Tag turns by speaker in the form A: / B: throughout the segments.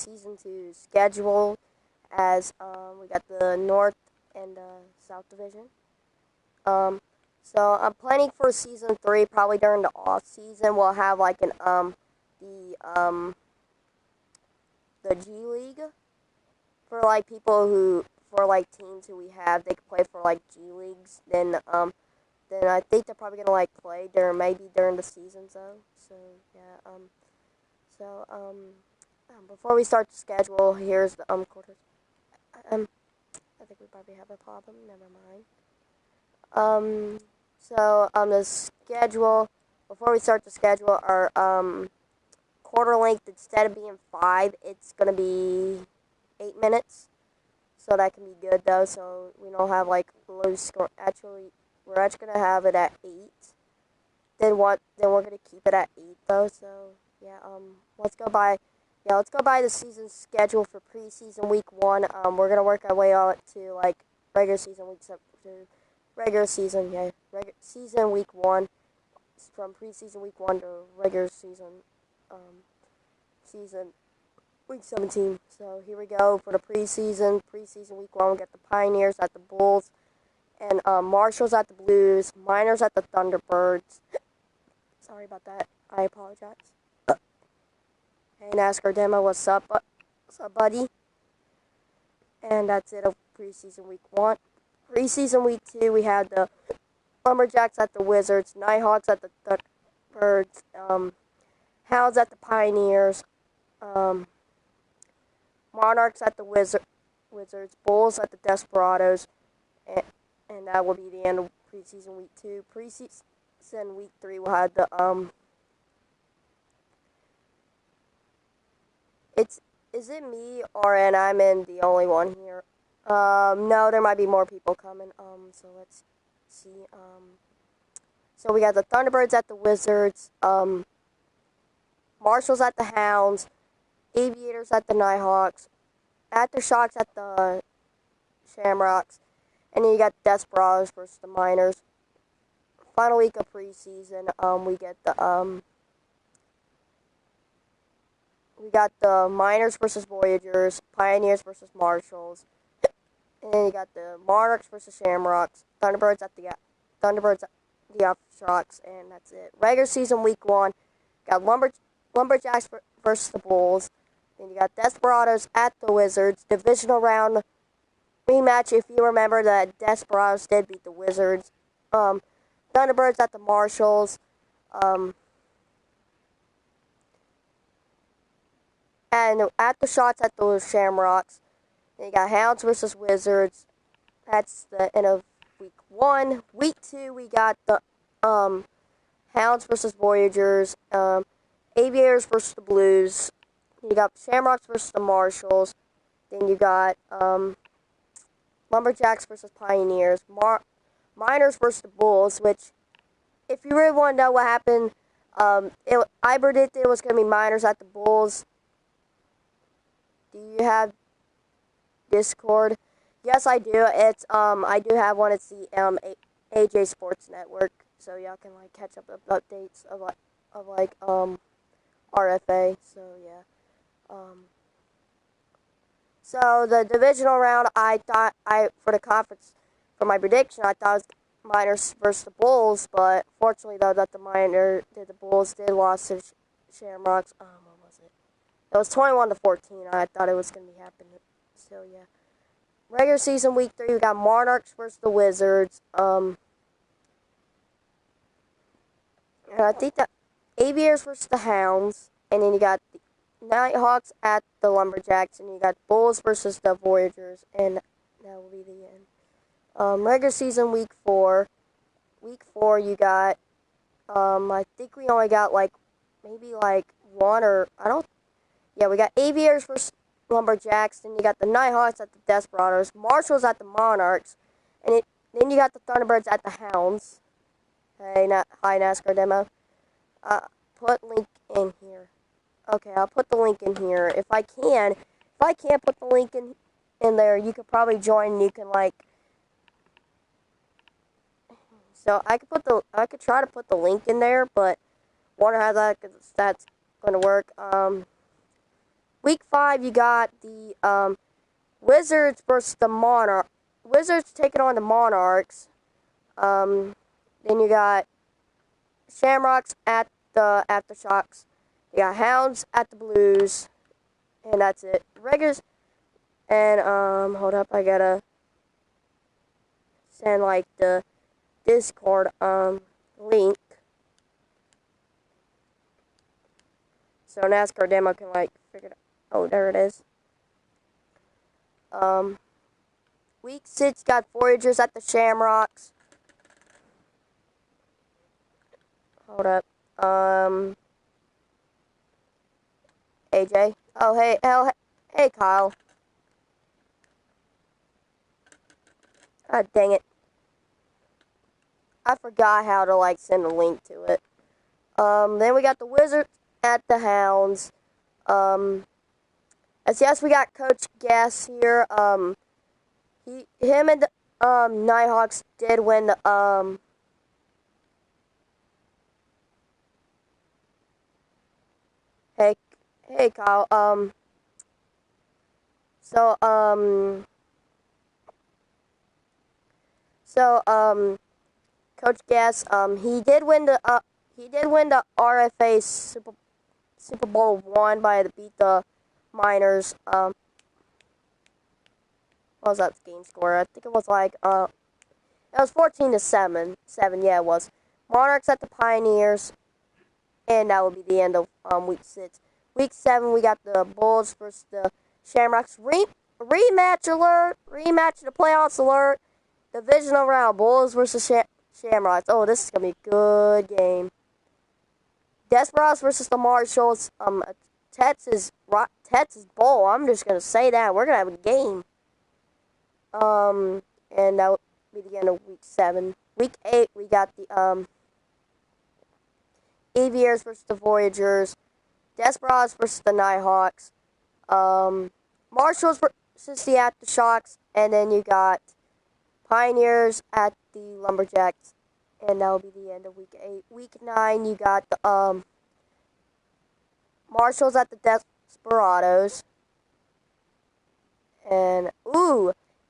A: Season 2 schedule as we got the North and South Division. Um, so I'm planning for Season 3 probably during the off season. We'll have like the um, the G League for like people who for like teams who we have. They can play for like G Leagues. Then I think they're probably gonna like play during the season So yeah. So before we start the schedule, here's the quarters. Um, I think we probably have a problem. Never mind. The schedule. Before we start the schedule, our quarter length, instead of being 5, it's gonna be 8 minutes. So that can be good though. So we don't have like low score. Actually, we're actually gonna have it at 8. Then what? Then we're gonna keep it at 8 though. So yeah. Let's go by. Yeah, let's go by the season schedule for preseason week 1. We're gonna work our way on to like regular season week 7. Regular season, yeah. Season week 1. From preseason week 1 to regular season week 17. So here we go for the preseason. Preseason week 1, we got the Pioneers at the Bulls, and Marshalls at the Blues, Miners at the Thunderbirds. Sorry about that. I apologize. Hey, NASCAR Demo, what's up? What's up, buddy? And that's it of preseason week 1. Preseason week 2, we had the Lumberjacks at the Wizards, Nighthawks at the Thunderbirds, Hounds at the Pioneers, Monarchs at the Wizards, Bulls at the Desperados, and that will be the end of preseason week 2. Preseason week 3 will have the Is it me or and I'm in the only one here? No, there might be more people coming. So let's see. So we got the Thunderbirds at the Wizards, Marshalls at the Hounds, Aviators at the Nighthawks, Aftershocks at the Shamrocks, and then you got Desperados versus the Miners. Final week of preseason, we got the Miners versus Voyagers, Pioneers versus Marshalls, and then you got the Monarchs versus Shamrocks, Thunderbirds at the Aftershocks, and that's it. Regular season week 1, got Lumberjacks versus the Bulls. Then you got Desperados at the Wizards. Divisional round rematch. If you remember that Desperados did beat the Wizards. Thunderbirds at the Marshalls. And Aftershocks at the Shamrocks. Then you got Hounds versus Wizards. That's the end of week 1. Week 2, we got the Hounds versus Voyagers. Aviators versus the Blues. You got Shamrocks versus the Marshalls. Then you got Lumberjacks versus Pioneers. Miners versus the Bulls, which, if you really want to know what happened, I predicted it was going to be Miners at the Bulls. Do you have Discord? Yes, I do. It's I do have one. It's the AJ Sports Network, so y'all can like catch up with updates of RFA. So yeah. So the divisional round, for the conference, for my prediction, I thought it was Miners versus the Bulls, but fortunately though that the Bulls did lose to Shamrocks. What was it? It was 21-14. I thought it was gonna be happening. So yeah. Regular season week 3, we got Monarchs versus the Wizards. And I think that Aviators versus the Hounds, and then you got the Nighthawks at the Lumberjacks, and you got Bulls versus the Voyagers, and that will be the end. Regular season week 4. Week 4, you got, I think we only got maybe one or, we got Aviators versus Lumberjacks, then you got the Nighthawks at the Desperados, Marshalls at the Monarchs, and then you got the Thunderbirds at the Hounds. Hey, hi NASCAR Demo. Put link in here. Okay, I'll put the link in here. If I can't put the link in there, you could probably join. And you can so I could try to put the link in there, but wonder how that's going to work. Week 5, you got the Wizards versus the Wizards taking on the Monarchs. Then you got Shamrocks at the Aftershocks. You got Hounds at the Blues, and that's it. Regulars and hold up, I gotta send like the Discord link so NASCAR demo can like figure it out. Oh, there it is. Week 6 got Voyagers at the Shamrocks. Hold up. AJ. Oh, hey, Kyle. God dang it. I forgot how to, like, send a link to it. Then we got the Wizards at the Hounds. As yes, we got Coach Gass here. Him and the, Nighthawks did win the, hey, Kyle, so, Coach Gass, he did win the RFA Super Bowl 1 by the beat the Miners. What was that game score? I think it was like, it was 14-7. Yeah, it was. Monarchs at the Pioneers, and that will be the end of week 6. Week 7, we got the Bulls versus the Shamrocks. Rematch alert! Rematch the playoffs alert! Divisional round, Bulls versus Shamrocks. Oh, this is going to be a good game. Desperados versus the Marshalls. Texas Bowl. I'm just going to say that. We're going to have a game. And that will be the end of week 7. Week 8, we got the, Aviators versus the Voyagers. Desperados versus the Nighthawks. Marshalls versus the Aftershocks. And then you got Pioneers at the Lumberjacks, and that will be the end of week 8. Week 9, you got the Marshalls at the Desperados, and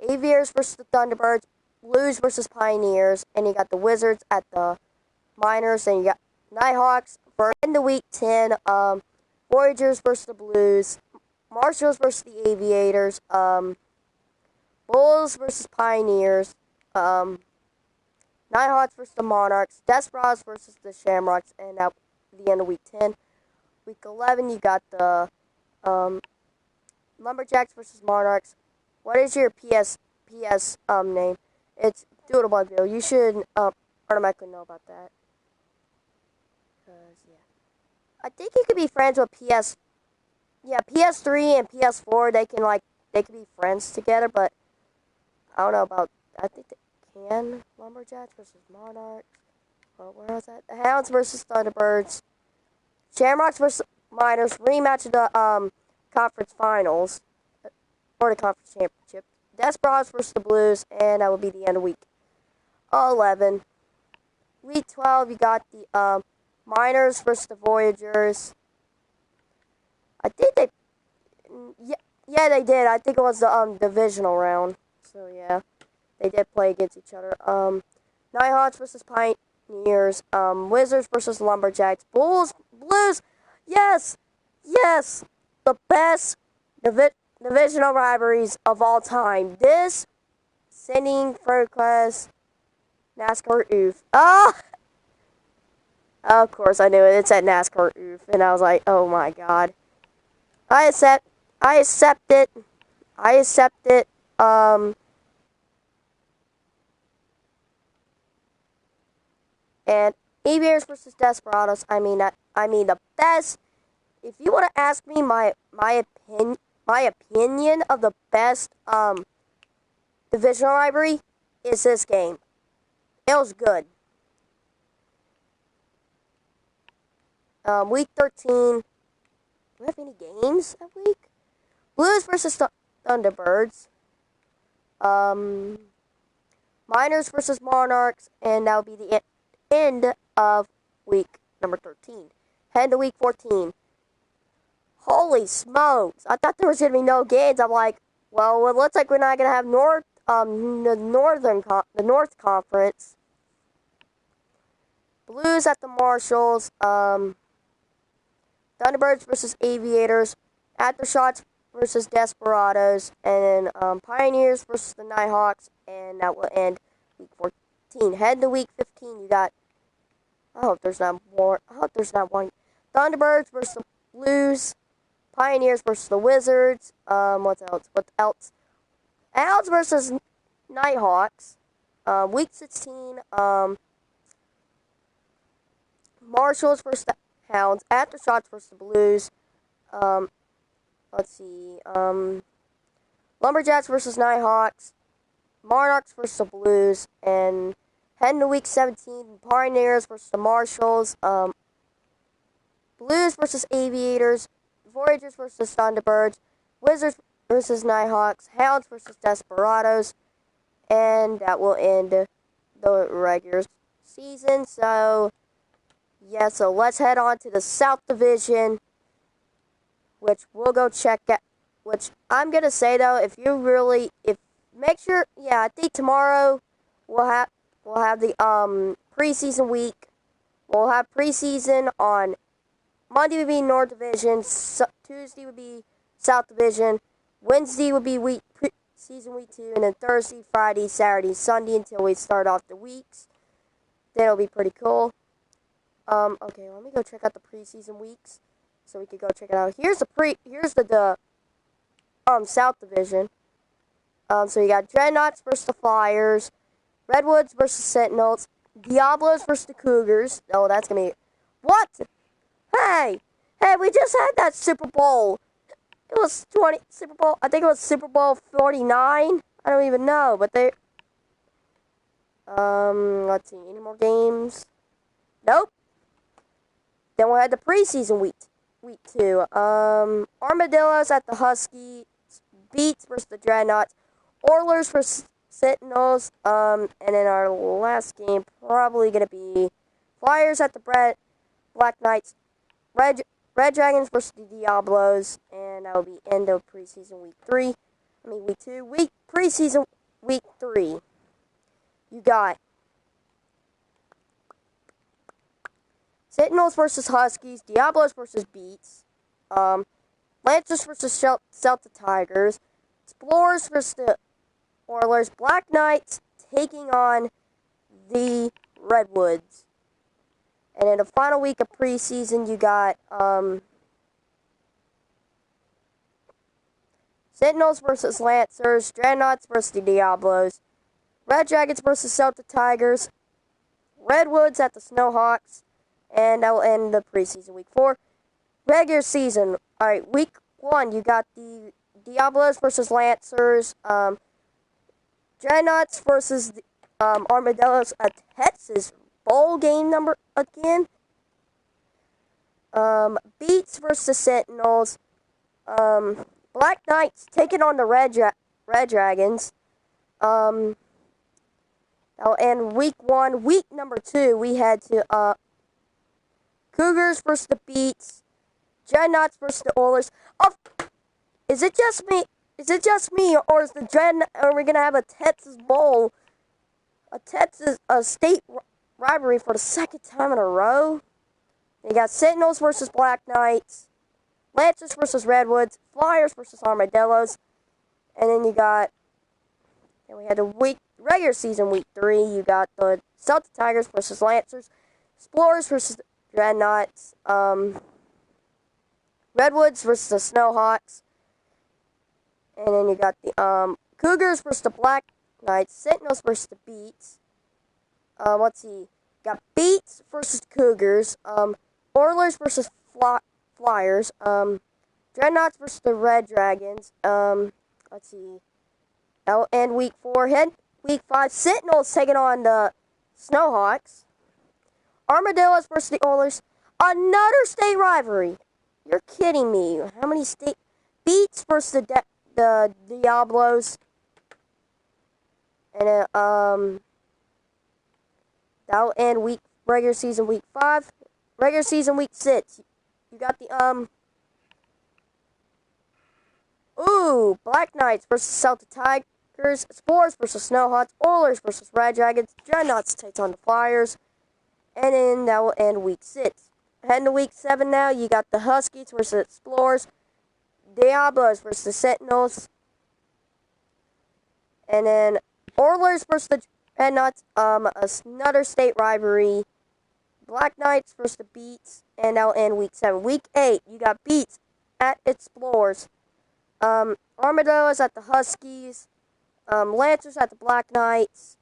A: Aviators versus the Thunderbirds, Blues versus Pioneers, and you got the Wizards at the Miners, and you got Nighthawks for end of week 10. Voyagers versus the Blues, Marshalls versus the Aviators, Bulls versus Pioneers, Nighthawks versus the Monarchs, Desperados versus the Shamrocks, and at the end of week 10. Week 11, you got the Lumberjacks versus Monarchs. What is your PS name? It's Doodlebugville. You should automatically know about that. Yeah. I think you could be friends with PS3 and PS4. They can be friends together, but I don't know about. I think they can. Lumberjacks versus Monarchs. Well, where was that? The Hounds versus Thunderbirds. Shamrocks versus Miners. Rematch of the conference finals or the conference championship. Desperados versus the Blues, and that will be the end of week 11. Week 12, you got the Miners versus the Voyagers. I think they, yeah, they did. I think it was the divisional round. So yeah, they did play against each other. Nighthawks versus Pioneers. Wizards versus Lumberjacks. Bulls, Blues. Yes, the best divisional rivalries of all time. This sending first class NASCAR oof. Of course I knew it. It's at NASCAR oof, and I was like, oh my god. I accept it. And Aviators versus Desperados. I mean the best. If you want to ask me my opinion of the best divisional rivalry, is this game. It was good. Week 13. Do we have any games that week? Blues versus Thunderbirds. Miners versus Monarchs, and that will be the end of week number 13. Head to week 14. Holy smokes! I thought there was gonna be no games. I'm like, well, it looks like we're not gonna have the North Conference. Blues at the Marshalls. Thunderbirds versus Aviators. Aftershocks versus Desperados, and then Pioneers versus the Nighthawks, and that will end week 14. Head to week 15. You got. I hope there's not more. I hope there's not one. Thunderbirds versus the Blues. Pioneers versus the Wizards. What else? What else? Owls versus Nighthawks. Week 16. Marshalls versus the Hounds. Aftershocks versus the Blues. Let's see. Lumberjacks versus Nighthawks. Monarchs versus the Blues. And heading to week 17. Pioneers versus the Marshalls. Blues versus Aviators. Voyagers versus Thunderbirds. Wizards versus Nighthawks. Hounds versus Desperados. And that will end the regular season. So, yeah, so let's head on to the South Division, which we'll go check out. Which I'm going to say, though, make sure, yeah, I think tomorrow we'll have the preseason week. We'll have preseason on Monday would be North Division, Tuesday would be South Division, Wednesday would be season week 2, and then Thursday, Friday, Saturday, Sunday until we start off the weeks. That'll be pretty cool. Okay, let me go check out the preseason weeks so we could go check it out. Here's the South Division. So you got Dreadnoughts versus the Flyers, Redwoods versus Sentinels, Diablos versus the Cougars. Oh, that's gonna be what? Hey, we just had that Super Bowl. It was Super Bowl. I think it was Super Bowl 49. I don't even know, but they. Let's see. Any more games? Nope. Then we'll have the preseason week 2. Armadillos at the Huskies. Beats versus the Dreadnoughts. Oilers versus Sentinels. And then our last game probably gonna be Flyers at the Black Knights. Red Dragons versus the Diablos, and that will be end of preseason week 3. Week 2. Preseason week 3. You got Sentinels versus Huskies, Diablos versus Beats, Lancers versus Celtic Tigers, Explorers versus the Oilers, Black Knights taking on the Redwoods. And in the final week of preseason, you got Sentinels versus Lancers, Dreadnoughts versus the Diablos, Red Dragons versus Celtic Tigers, Redwoods at the Snowhawks, and that will end the preseason week 4. Regular season. Alright, week 1, you got the Diablos versus Lancers, Dreadnoughts versus the, Armadillos, a Texas bowl game number again. Beats versus Sentinels. Black Knights taking on the Red Dragons. And week 1, week number 2, we had to Cougars versus the Beats, Dreadnoughts versus the Oilers. Oh, is it just me? Or is are we gonna have a Texas bowl, a state rivalry for the second time in a row? You got Sentinels versus Black Knights, Lancers versus Redwoods, Flyers versus Armadillos, and then we had the regular season week 3. You got the Celtic Tigers versus Lancers, Explorers versus Dreadnoughts, Redwoods versus the Snowhawks, and then you got the Cougars versus the Black Knights, Sentinels versus the Beats. Let's see, got Beats versus Cougars, Oilers versus Flyers, Dreadnoughts versus the Red Dragons. Let's see. That'll end week 4. Week 5, Sentinels taking on the Snowhawks. Armadillos versus the Oilers. Another state rivalry. You're kidding me. How many state Beats versus the Diablos. And that'll end regular season week 5. Regular season week 6. You got the Ooh, Black Knights versus Celtic Tigers, Spores versus Snowhawks, Oilers versus Red Dragons, Dreadnoughts takes on the Flyers, and then that will end week 6. Heading to week 7 now, you got the Huskies versus Explorers, Diablos versus the Sentinels, and then Oilers versus the Dreadnoughts, another state rivalry, Black Knights versus the Beats, and that'll end week 7. Week 8, you got Beats at Explorers, Armadillos at the Huskies, Lancers at the Black Knights.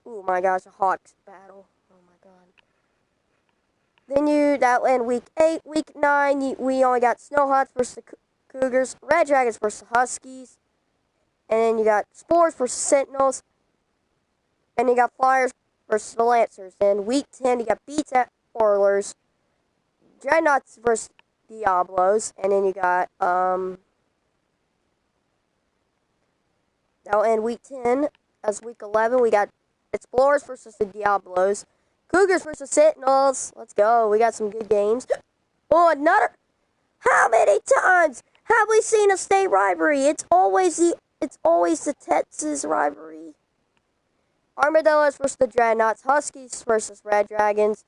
A: Oh my gosh, a Hawks battle. Oh my god. Then that'll end week 8. Week 9, we only got Snowhawks versus the Cougars, Red Dragons versus the Huskies, and then you got Spores versus Sentinels, and you got Flyers versus the Lancers. And week 10, you got Beats at Oilers, Dreadnoughts versus Diablos, and then you got, that'll end week 10. As week 11, we got Explorers versus the Diablos, Cougars versus Sentinels. Let's go. We got some good games. Oh, another. How many times have we seen a state rivalry? It's always the Texas rivalry. Armadillos versus the Dreadnoughts, Huskies versus Red Dragons,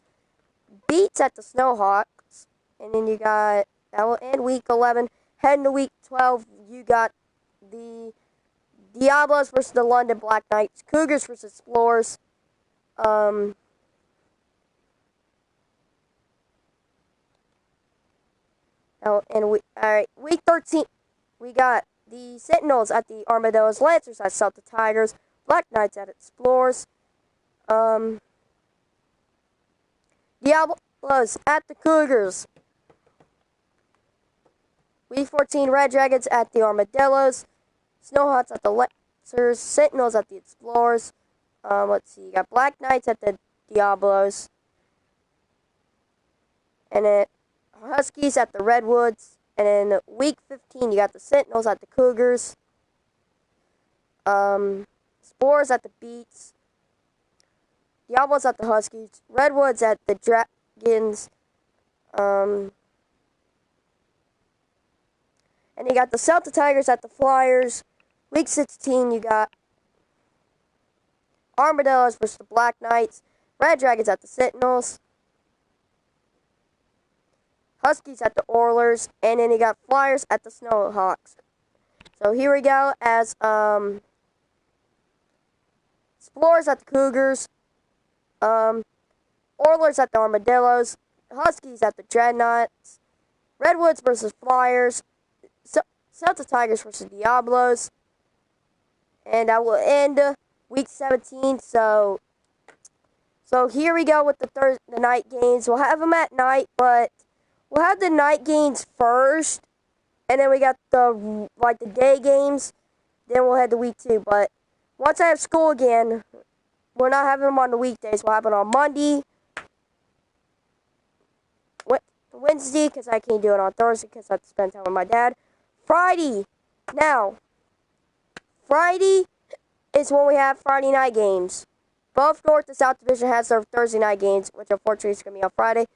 A: Beats at the Snowhawks, and then you got, that will end week 11. Heading to week 12, you got the Diablos versus the London Black Knights, Cougars versus Explorers, and week 13, we got the Sentinels at the Armadillos, Lancers at Celtic Tigers, Black Knights at Explorers, Diablos at the Cougars, week 14, Red Dragons at the Armadillos, Snowhawks at the Lancers, Sentinels at the Explorers. Let's see, you got Black Knights at the Diablos, and then Huskies at the Redwoods, and then week 15, you got the Sentinels at the Cougars, Spores at the Beats, Diablos at the Huskies, Redwoods at the Dragons, and you got the Celtic Tigers at the Flyers. Week 16, you got Armadillos versus the Black Knights, Red Dragons at the Sentinels, Huskies at the Oilers, and then you got Flyers at the Snowhawks. So here we go as Explorers at the Cougars, Oilers at the Armadillos, Huskies at the Dreadnoughts, Redwoods versus Flyers, Celtic Tigers versus Diablos, and that will end week 17. So here we go with the night games. We'll have them at night, but we'll have the night games first, and then we got the day games. Then we'll head to week 2. But once I have school again, we're not having them on the weekdays. We'll have it on Monday, Wednesday, because I can't do it on Thursday because I have to spend time with my dad. Friday. Now, Friday is when we have Friday night games. Both North and South Division has their Thursday night games, which unfortunately is going to be on Friday.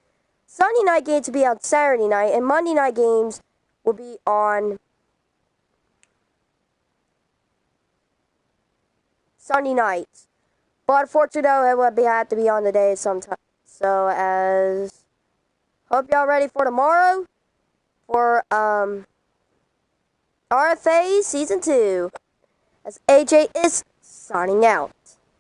A: Sunday night games will be on Saturday night, and Monday night games will be on Sunday nights. But unfortunately, though, it would have to be on the day sometime. So, hope y'all ready for tomorrow for RFA Season 2. As AJ is signing out.